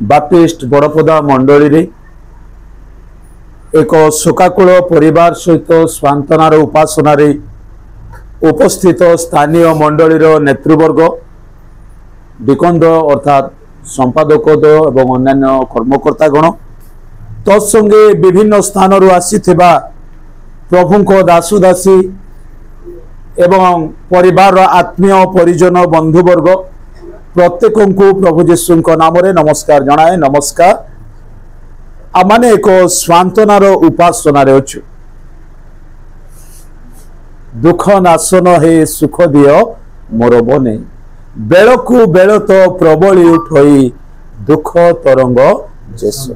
Baptist बड़पदा मंडली रे एक शोकाकूल परिवार सहित स्वांतनार उपासना रे उपस्थित स्थानीय मंडलीर नेतृवर्ग विकंद अर्थात संपादक एवं अन्य कर्मकर्तागण तत्संगे विभिन्न स्थान आसीथिबा प्रभु दासदासी एवं परिवार आत्मीय परिजन बंधुवर्ग प्रत्येक को प्रभु जीशु नाम रे नमस्कार जनाए। नमस्कार। आमाने एक स्वांतनार उपासना रे अछु। दुख नाशन हे सुख दियो मोर बने बेलकु बेल तो प्रबली उठई दुख तरंग जेसु।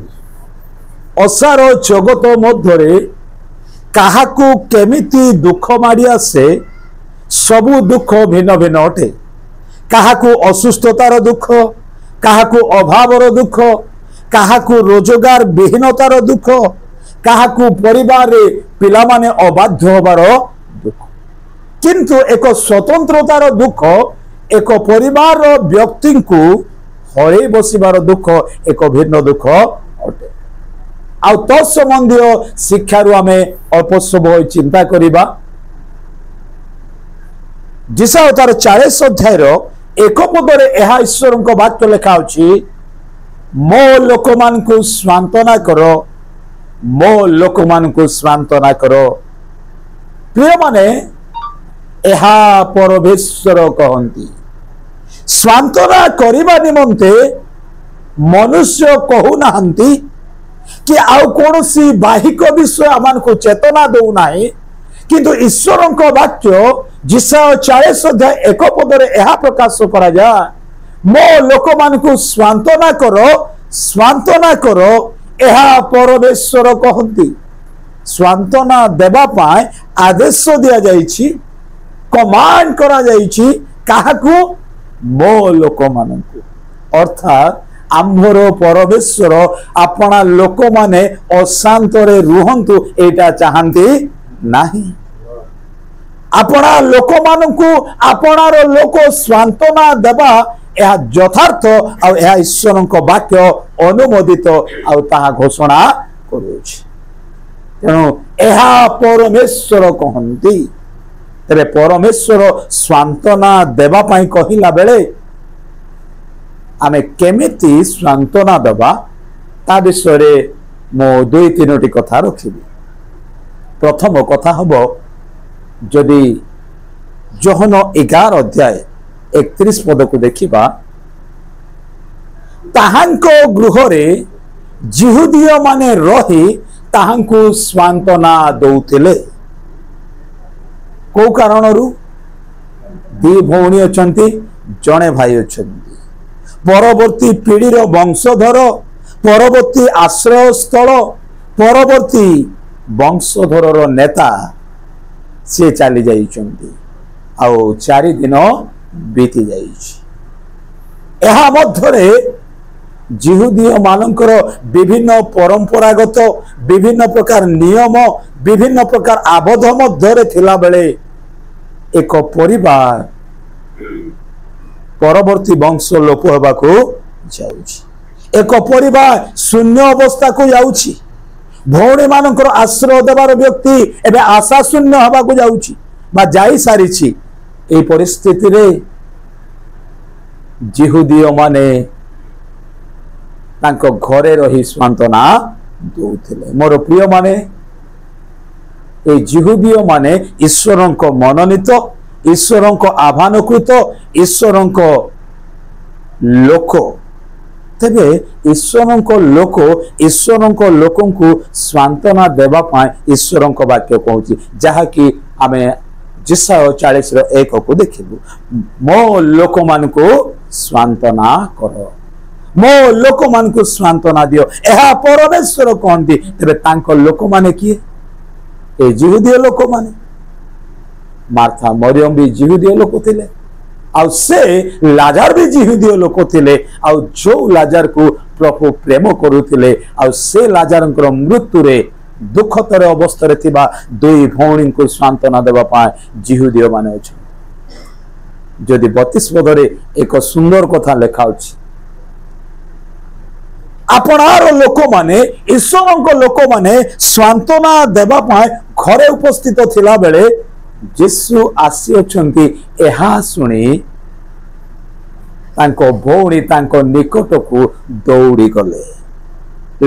असार जगत मध्यरे काहाकू केमिति दुख माड़ी आसे सबु दुख भिन्न भिन्न अटे। काहाकू असुस्थतार दुख, काहाकू अभावर दुख, काहाकू रोजगार विहीनतार दुख, काहाकू परिवार रे पिला माने अबाध्य होबार दुख। किंतु एक स्वतंत्रतार दुख एक परिवार व्यक्ति को हरे बसिबार दुख एक भिन्न दुख अटे। आ तत्संबंधी शिक्षा आम अल्प समय चिंता करिबा। जिसा तार 40 अध्यायर एक पदरे यह ईश्वर वाक्य लिखा अछि, मो लोक मान को स्वांतना करो, मो लोक मान को स्वांतना करो। प्रिय माने यह परमेश्वर कहती स्वांतना करिबा निमंते मनुष्य कहू नाहंती कि आउ कोनोसी बाहिक विषय आमान को चेतना दउ नाही, किंतु ईश्वर वाक्य जिसा 40 अध्याय एक पदरे यह प्रकाश करा जा, मो लोक मान को स्वांतना करो, स्वांतना करो। यह परमेश्वर कहती स्वांतना देबा पाए आदेश दिया जाइछि, कमांड करा जाइछि काहाकू मो लोक मान को। अर्थात आम्भर परमेश्वर अपना लोक माने अशांतरे रुहंतु एटा चाहंती नाही। अपना लोक मानकु अपनार लोक स्वांतना देबा यह यथार्थ आ यह ईश्वर वाक्य अनुमोदित आ घोषणा करुछि। तेणु यह परमेश्वर कहती तेरे परमेश्वर स्वांतना देबा पाई कहिला बेले आमे केमिति स्वांतना देबा ता विषय मो 2-3 कथा रखिबी। प्रथम कथा हबो जदि योहन 11 अध्याय 31 पद को देखिबा, ताहांको गृहरे जिहुदीय माने रही ताहांको स्वांतना दउतिले। को कारणरू? 2 भौणी अछंती, जणे भाई अछंती। परवर्ती पीढ़ीर वंशधर, परवर्ती आश्रय स्थल, परवर्ती वंशधर नेता से चली जाइछंती आउ 4 दिन बीती जाइछि। एहा मध्यरे जिहुदीय मानकर विभिन्न परंपरागत विभिन्न प्रकार नियम विभिन्न प्रकार आबद्ध मध्यरे थिला बेले एक परिवार परवर्ती वंश लोप होबाको जाउछि। एक परिवार शून्य अवस्था को जाउछि। भौणी मानकर आश्रय देवार व्यक्ति एबे आशा शून्य हवा को जाउछि बा जाई सारिछि। ए परिस्थिति रे जिहुदीय माने तांको घरे रही स्वांतना दउथिले। मोर प्रिय माने ए जिहुदीय माने ईश्वरंक मनोनीत, ईश्वरंक आह्वानकृत, ईश्वरंक लोक। तेबे ईश्वरंक लोक ईश्वरंक लोकन को स्वांतना देबा पाए ईश्वरंक वाक्य कहूची, जहा कि आमे जिसाय 40:1 को देखिबु। मो लोक मान को स्वांतना करो, मो लोक मान को स्वांतना दियो। एहा परमेश्वर कहंती। तेबे तांको लोक माने किए? ए जिहुदीय लोक माने। मार्था मरियम भी जिहुदीय लोक थिले, आउ से लाजार भी जिहुदीय लोक थिले। आउ जो लाजार को प्रभु प्रेम करुथिले, आउ से लाजारंकर मृत्यु रे दुखतर अवस्था थिबा 2 भौणी को सांत्वना देबा पाए जिहुदीय माने अछि। जदि 32 पदरे एक सुंदर कथा लेखा अछि, आपणार लोक माने ईश्वर लोक माने सांत्वना देवा घरे उपस्थित थिला बेले यीशु आसी अछंती एहा सुनी तांको भौणी तांको निकट को दौड़ी गले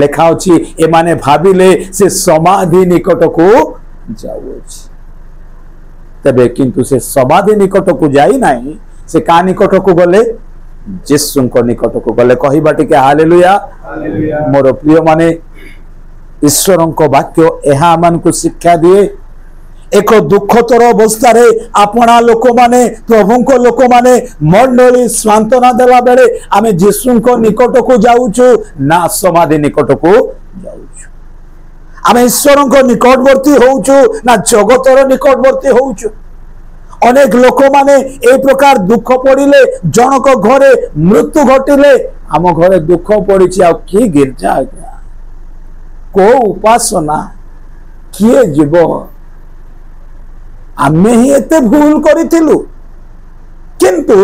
लेखा अछि एमाने भाबिले से समाधि निकट को जाउछि तबे किंतु से समाधि निकट को जाई नाही से का निकट को गले यीशु को निकट को गले कहिबा टिके हालेलुया मोर प्रिय माने ईश्वर को वाक्य एहा मन को शिक्षा दिए एक दुखतर अवस्था आपना लोक माने प्रभु को लोक माने मंडली सांत्वना देला बेले आमे यीशु को निकट को जाउछु ना समाधि निकट को जाउछु आमे ईश्वर को निकटवर्ती होउछु ना जगतर निकटवर्ती होउछु अनेक लोक माने ए प्रकार दुख पड़िले जनक घरे मृत्यु घटिले आम घरे दुख पड़ी आ कि गिरजा को उपासना किए जीव आमे ही एते भूल करिथिलु किंतु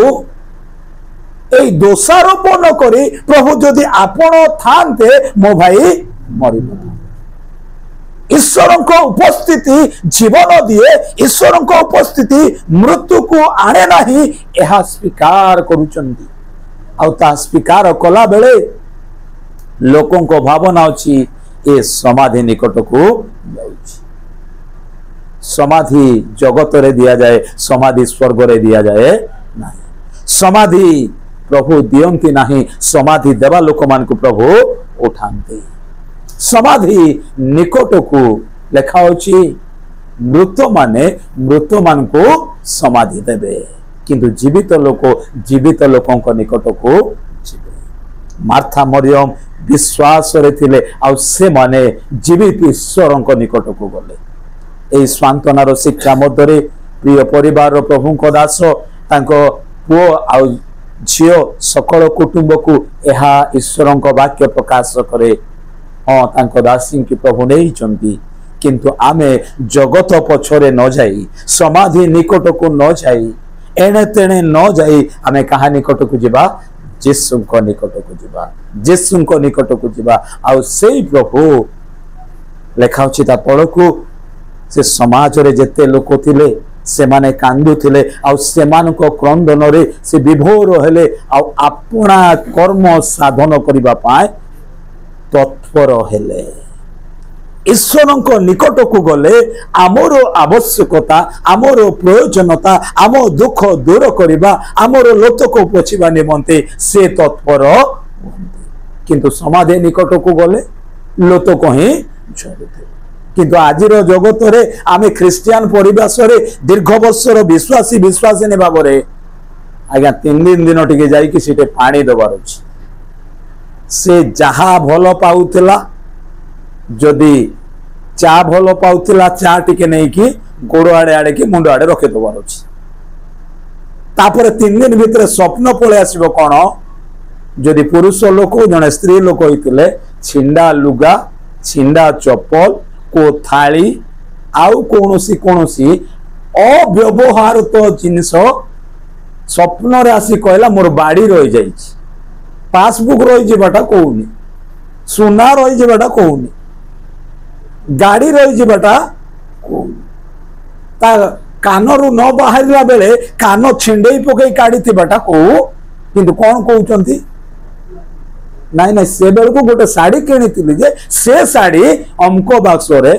ए दोषारोप न करी प्रभु जदि आपण थांते मो भाई मरि ईश्वर को उपस्थिति जीवन दिए ईश्वर को उपस्थिति मृत्यु को आने नहीं यह स्वीकार करुचंदी आउ ता स्वीकार कला बेले लोकों को भावना अछि ए समाधि निकट को जाउछि समाधि जगत रे दिया जाए समाधि स्वर्ग रे दिया जाए नहीं समाधि प्रभु दियंती नहीं समाधि देवा लोक मान को प्रभु उठांती समाधि निकट को लेखा अछि मृत माने मृत मान को समाधि देबे किंतु जीवित लोकों को निकट को जीवे मार्था मरियम विश्वास रे थिले आ से माने जीवित ईश्वर को निकट को गले ए सांत्वनार शिक्षा मध्य प्रिय परिवार प्रभु को दास तांको पुओ आ झियो सकल कुटुंब को एहा ईश्वर को वाक्य प्रकाश करे हाँ तांको दासी की प्रभु नहीं चंती किंतु आमे जगत पछरे न जाई समाधि निकट को न जाई एने तेने न जाई आमे कहा निकट को जिबा यीशु को निकट को जिबा यीशु को निकट को जिबा आ सेई प्रभु लेखा अछि ता तळ को से समाज रे जेते लोक थिले से माने कांदु थिले आ सेमान को क्रंदन रे से विभोर हेले आ अपना कर्म साधन करिबा पाए तत्पर हेले ईश्वर को निकट को गले आमर आवश्यकता आमर प्रयोजनता आम दुख दूर करबा आमर लोक को पोछिबा निमंते से तत्पर किंतु समाधि निकट को गले लोक को ही छोड़ते किंतु आजिर जगत रे आमे ख्रिस्टियन परिवेश रे दीर्घ वर्षर विश्वासी भाव रे आज्ञा 3 दिन टिके जाई कि सीटे पानी दबार अछि से जहा भल पाउथिला जदि चा भल पाउथिला चा टिके नहीं कि गोड़ आड़े आड़े कि मुंड आड़े रखे दबार अछि तापर 3 दिन भितर स्वप्न पळे आसीबो कोन जदि पुरुष लोक जने स्त्री लोक होइतिले छिंडा लुगा छिंडा चप्पल को थाली आउ कोनोसी अव्यवहार तो जिनिस स्वप्न रे आसी कहला मोर बाड़ी रही जाई पासबुक रही जेबाटा कहूनी सुना रही जेबाटा कहूनी गाड़ी रही जेबाटा कहूनी ता कानरू न बाहरिला बेले कान छिंडेई पकई काढ़ी थिबाटा कहू किंतु कोन कहउचंती नाई नाई से बेल को गोटे साड़ी किणी जे से साड़ी अमको बाक्स रे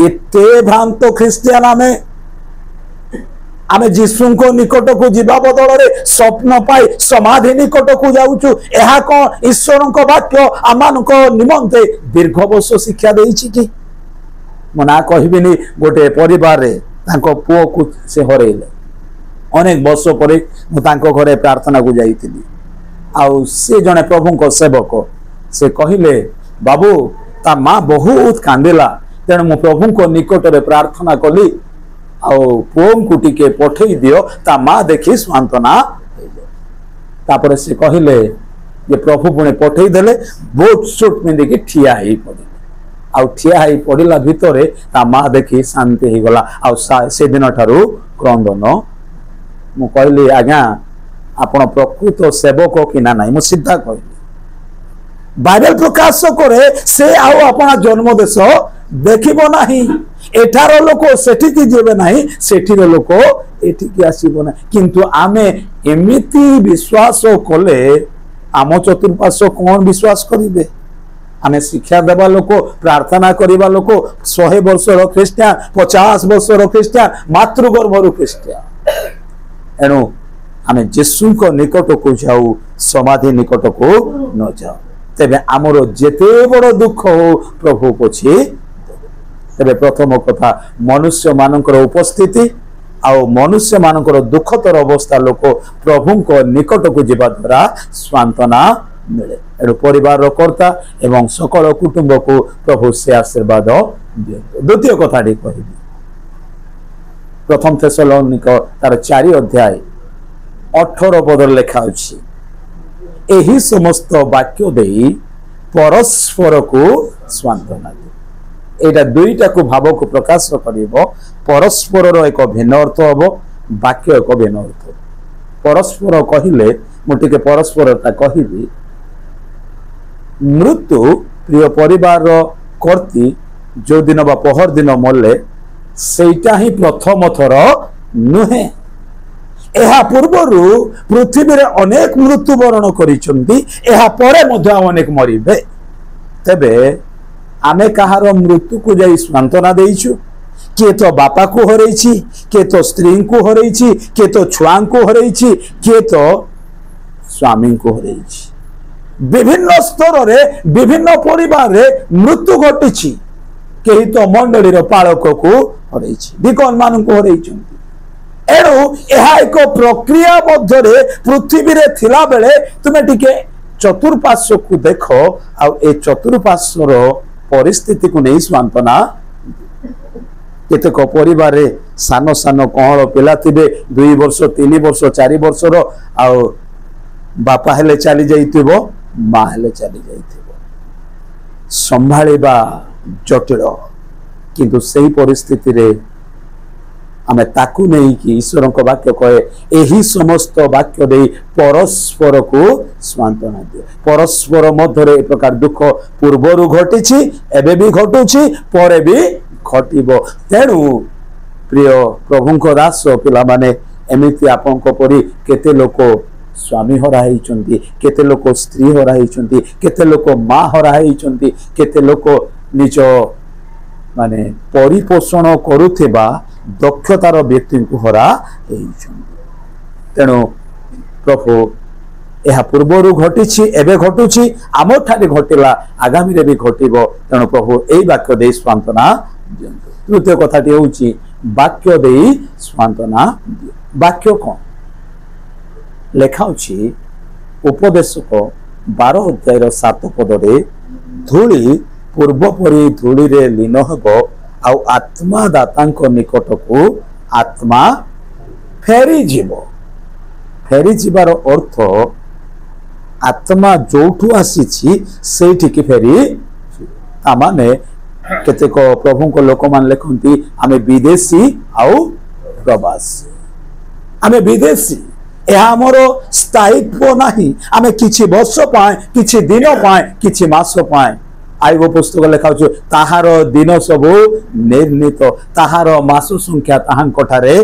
एते भ्रांत ख्रिस्टियन आमे जीसु को निकट को जीवा बदल रे स्वप्न पाई समाधि निकट को जाउछु एहा को ईश्वर को वाक्य आमान को निमंते दीर्घ वर्ष शिक्षा देइछि कि मना कहबिनी गोटे परिवार रे तांको पुओ को से हरेले अनेक वर्ष परे मु तांको घरे प्रार्थना को जाईतिली आउ से जने प्रभु को सेवक से कहिले बाबू ता माँ बहुत कांदिला तेणु मु प्रभु को निकट रे प्रार्थना कली आउ पुओं को टिके पठेई दियो ता माँ देखी सांत्वना तापर से कहिले ये प्रभु पुणे पठेई देले बोट सूट पिंधि के ठिया ही पड़े आउ ठिया ही पड़िला भितरे ता माँ देखी शांति ही गला आउ से दिन ठारू क्रंदन मु कहली आज्ञा आपण प्रकृत सेवक कि ना नहीं मु सीधा कहली बाइबल प्रकाश करे से आउ अपना जन्म देश देखिब नाही एठार लोक सेठिकी जेबे नाही सेठिर लोक एठिकी आसीब ना किंतु आमे एमिति विश्वास कले आम चतुर्पार्श्व कौन विश्वास करिवे आमे शिक्षा देवा लोक प्रार्थना करिबा लोक 100 वर्षर ख्रिस्टियान 50 वर्षर ख्रिस्टियान मातृगर्भर ख्रिस्टियान एणु आमे यीशु को निकट को जाऊ समाधि निकट को न जाऊ तेबे आमर जेते बड़ दुख हो प्रभु पछी तेबे प्रथम कथा मनुष्य मानकर उपस्थिति आउ मनुष्य मानकर दुखतर अवस्था लोक प्रभु को निकट को जीवा द्वारा सांत्वना मिले एणु परिवार कर्ता एवं सकल कुटुंब को प्रभु से आशीर्वाद दियंतु द्वितीय कथाटी कहि प्रथम थेसलोनिक तार 4 अध्याय 18 पद लेखा अछि एही समस्त वाक्य देई परस्पर को सांत्वना दे एटा दुईटा को भाव को प्रकाश करिवो परस्पर रो एक भिन्न अर्थ हबो वाक्य एक भिन्न अर्थ परस्पर कहिले मुटिके परस्परता कहिबी मृत्यु प्रिय परिवार कर्ती जो दिन बा पहर दिन मले सेटा ही प्रथम थर नुहे एहा पूर्वरु पृथ्वी रे अनेक मृत्युवरण करिसंती एहा परे मध्ये अनेक मरिबे तेबे आमे कहार मृत्यु को जाई सांत्वना देइछु के तो बापा को हरैछि के तो स्त्री को हरैछि के तो छुआ को हरैछि के तो स्वामी को हरैछि विभिन्न स्तर रे विभिन्न परिवार रे मृत्यु घटिछि केही तो मंडली रो पालक को हरैछि दिकन मान को हरैछंती एणु यह एक प्रक्रिया मध्य पृथ्वी रे थिला बेले तुमे टिके चतुर्पार्श्व को देख आ चतुर्पार्श्वर परिस्थिति को नहीं सांत्वना केतेक परिवार रे सान सान कहल पिला थिबे 2 वर्ष 3 वर्ष 4 वर्षर आ बापा हेले चली जाइथिबो मां हेले चली जाइथिबो संभाळिबा जटिल किंतु सही परिस्थिति रे आमे ताकू नहीं कि ईश्वर को वाक्य कहे एही समस्त वाक्य दे परस्पर को सांत्वना दियो परस्पर मध्य एक प्रकार दुख पूर्वरु घटिछि एबे भी घटुछि परे भी घटिबो तेणु प्रिय प्रभु को दास पिला माने एमिति आपन को परि केते लोक स्वामी हरा हेइचंती केते लोक स्त्री हरा हेइचंती केते लोक मां हरा हेइचंती केते लोक निज माने परिपोषण करुथिबा दक्षतार व्यक्ति को हरा तेणु प्रभु यह पूर्वर घटी एवं घटुची आम ठारे घटला आगामी रे भी घटिबो तेणु प्रभु यही वाक्य दे सांत्वना दियंतु तृतीय कथाटी होउची वाक्य दे सांत्वना वाक्य कौन लेखा होची उपदेशक 12 अध्याय 7 पद रे धूली पूर्व परि धूली रे लीन हबो आउ आत्मा दातांक निकट को आत्मा फेरी जीवार अर्थ आत्मा जोठू आसी सेठी फेरी तामाने केतेक प्रभु को लोक मान लिखती आमे विदेशी आउ प्रवासी आमे विदेशी यह आमर स्थायित्व नहीं आमे किछि वर्ष पाए किछि दिन पाए किछि मास पाए आईब पुस्तक लेखा ताहार दिन सबू निर्णीत ताहार मास संख्या ताहांठारे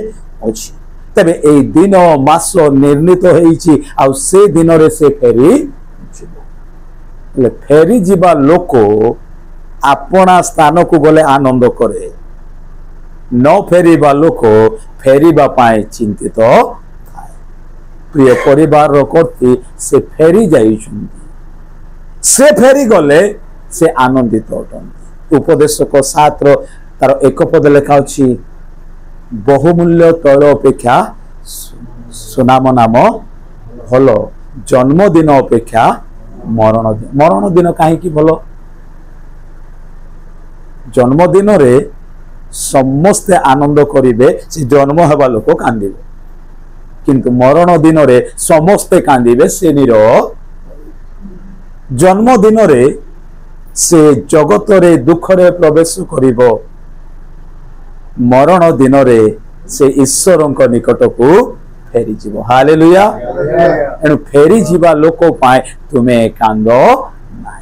अछि तेबे ए दिन मास निर्णीत होईछि आ से दिन रे से फेरी फेरी जीवा लोक अपना स्थान को गले आनंद करे न फेरीबा लोक फेरीबा पाए चिंतित प्रिय परिवार करती से फेरी जाइछुंती से फेरी गले से आनंदित अटंती उपदेशक 7 तार 1 पद लेखा अछि बहुमूल्य तैल अपेक्षा सुनाम नाम भल जन्मदिन अपेक्षा मरण दिन कहीं भल जन्मदिन रे समस्ते आनंद करिवे से जन्म हेबा लोक कांदिबे किंतु मरण दिन रे समस्ते कांदिबे से निर जन्मदिन रे से जगत रे दुख रे प्रवेश करिवो मरण दिन रे से ईश्वर निकट को फेरी जीव हालेलुया एणु फेरी जीवा लोक पाए तुम्हें कांद नाई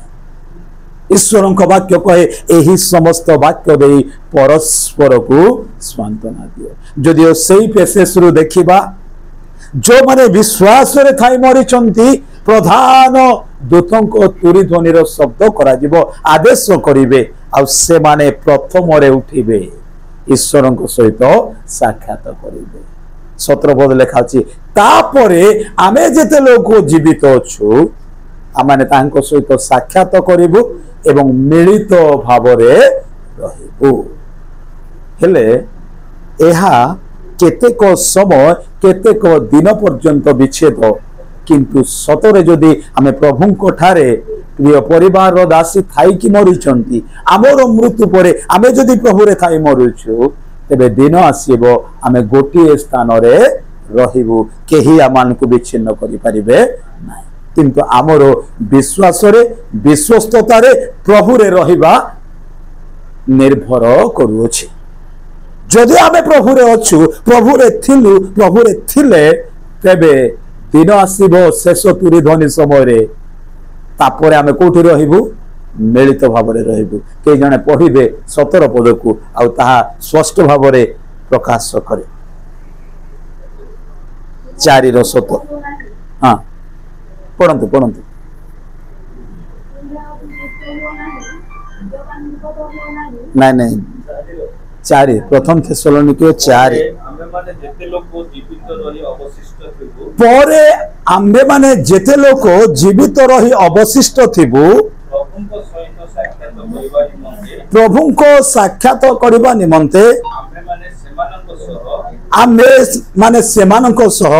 ईश्वर वाक्य कहे यही समस्त वाक्य दे परस्पर को सांत्वना दियो जदिओ से पेसेस रु देखिबा जो माने विश्वास रे थाई मरिचंती प्रधान दूतों को तुरी ध्वनि शब्द करा जिवो आदेश करिवे आ से माने प्रथम रे उठिबे ईश्वर सहित साक्षात करिवे 17 पद लिखा अछि तापरे आमे जेते लोक जीवित अछु आमाने तांको सहित साक्षात करिवु एवं मिलित भावरे रहिबु हेले एहा केतेक समय केतेक दिन पर्यंत विच्छेद किंतु सतरे जदि आमे प्रभु ठारे प्रिय परिवार दासी थाई कि मरिचंती आमर मृत्यु परे आमे जदि प्रभु रे थाई मरुछु तेबे दिन आसीबो आमे गोटिए स्थान रे रहिबु केही आमान को विच्छिन्न करि परिबे नाही किंतु आमर विश्वास रे विश्वस्तता रे प्रभु रे रहिबा निर्भर करूछि जदि आमे प्रभु रे अछु प्रभु रे थिलु प्रभु रे थिले तेबे दिन आसीबो शेष तुरी ध्वनि समय रे तापरे आमे कोठी रहिबु मिलित भाव रे रहिबु के जने पढिबे 17 पद को आ ताहा स्पष्ट भाव रे प्रकाश करे 4 रो 17 हां पढंतु पढंतु नहीं नहीं 4 प्रथम थेसलोनिके 4 परे आम्बे माने जेते लोक जीवित रही अवशिष्ट थिबु प्रभु को साक्षात करबा निमंते आम्बे माने सेमानक सह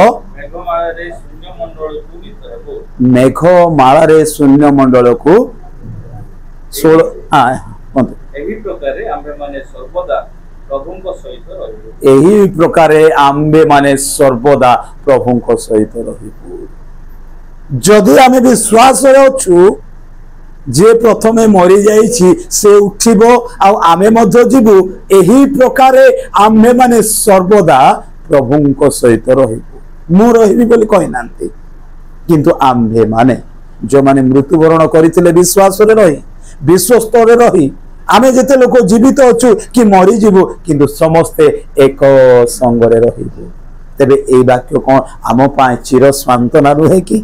मेघमाला रे शून्य मंडल को 16 एही प्रकारे आम्बे माने सर्वदा एही प्रकारे आम्बे माने सर्वदा प्रभु सहित रहिबु जदि आमे विश्वास रे अछु जे प्रथमे मरि जाईछि से उठिबो आ आमे मध्य जीवु एही प्रकारे आम्बे माने सर्वदा प्रभु सहित रहिबु मु रहिबि बोली कहि नांती किंतु आम्बे माने जो माने मृत्युवरण करिथिले विश्वास रे रही विश्वस्त रे रही आमे जेते लोक जीवित अछु कि मरि जीवु किंतु समस्ते एक संगरे रहिबु तेबे ए वाक्य कोन आम पाए चिर सांत्वना रुहे कि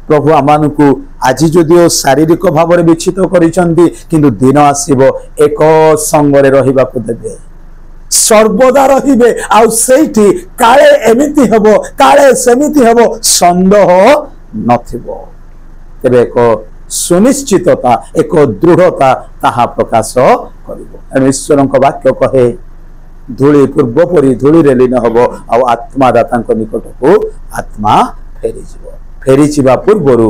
प्रभु आमानकु आज जदिओ शारीरिक भाव रे विच्छित करिसंती किंतु दिन आसीबो एक संगरे रहिबा को देबे सर्वदा रहिबे आ सेठी काळे एमिति हबो काळे सेमिति हबो संदेह नथिबो तेबे एक सुनिश्चितता एक दृढ़ता ताहा प्रकाश करिवो ईश्वर वाक्य कहे धूली पूर्व परी धूली रे लीन हबो आ आत्मा दाता निकट को आत्मा फेरी जिबा पूर्वरु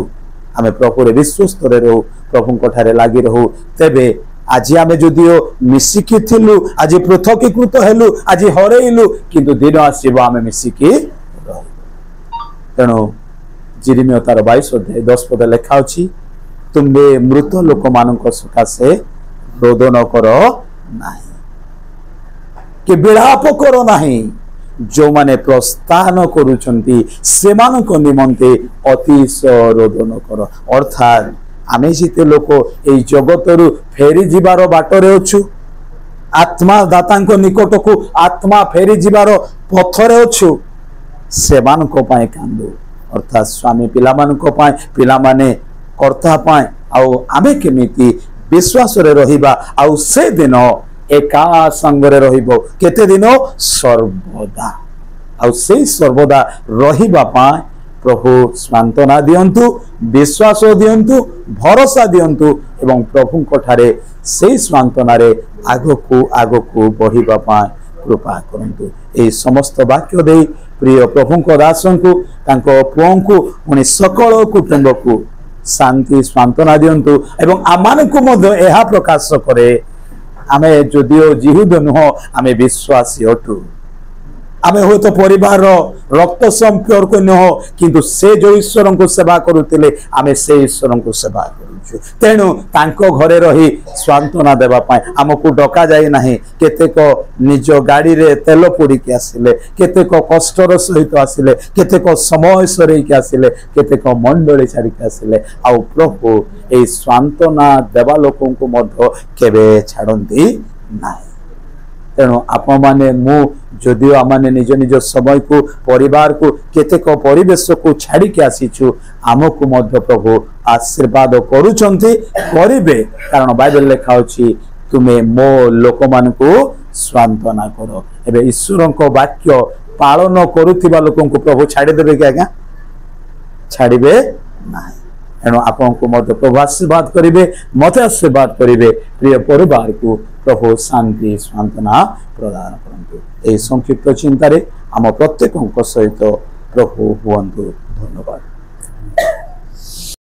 आमे प्रभु रे विश्वस्त रे रहू प्रभु ठारे लागि रहू तेबे आज आमे जदिओ मिसिकी थिलु आज पृथकीकृत हेलु आज हरेइलु किंतु दिन आसीबो आमे मिसिकी रहू तेणु जिरिमिया तार 22 अध्याय 10 पद लेखा अछि तुम्बे मृत लोक मानक सकाशे रोदन कर नाही कि विलाप कर नाही जो माने प्रस्थान करूचंती से मानक निमंते अतिशय रोदन कर अर्थात आमे जिते लोक ए जगतरु फेरी जिबार बाटरे अछु आत्मा दातांक निकट को आत्मा फेरी जिबार पथरे अछु से मानक पाए कांदु अर्थात स्वामी पिला मानक पाए पिला माने कर्ता पाए आउ आमे केमिति विश्वास रे रहिबा आउ से दिन एका संगरे रहिबो केते दिन सर्वदा आउ से सर्वदा रहिबा पाए प्रभु सांत्वना दियंतु विश्वास दियंतु भरोसा दियंतु एवं प्रभु ठारे से सांत्वना रे आगको बढ़िबा पाए कृपा करंतु ए समस्त वाक्य दे प्रिय प्रभु दासन को तांको पुओं को पुनि सकल कुटुंब को शांति सांत्वना दियंतु एवं आमान को मध्य एहा प्रकाश करे आमे जदिओ जिहुद नुह आमे विश्वासी अटु आमे हो तो परिवार रक्त संपर्क नुह किंतु से जो ईश्वर को सेवा करुले आमे से ईश्वर को सेवा करूँ तेणु तांको घरे रही सांत्वना देवा आमको डका जाए ना केतेक निज गाड़ी रे तेल पोड़िकी आसिले केतेक कष्टर सहित आसिले केतेक समय सरईकी आसिले केतेक मंडली छाड़िकी आसिले आ प्रभु ए सांत्वना देवा लोक केबे छाड़ती ना तेणु आपण मैंने मुझे आम निज निज समय को परिवार को केतेक परिवेश को छाड़ी आसीचु आमको मध्य प्रभु आशीर्वाद करुचंती करिवे कारण बाइबल लिखा अछि तुमे मो लोक मान को सांत्वना करो एबे ईश्वर को वाक्य पालन करुथिबा लोकन को प्रभु छाड़ी देबे कि आज्ञा छाड़िबे नाही तेणु आपन को मध्य प्रभु आशीर्वाद करिवे मते आशीर्वाद करिवे प्रिय परिवार को प्रभु शांति सांत्वना प्रदान करंतु ए संक्षिप्त चिंतारे आम प्रत्येक सहित प्रभु हुअन्तु धन्यवाद।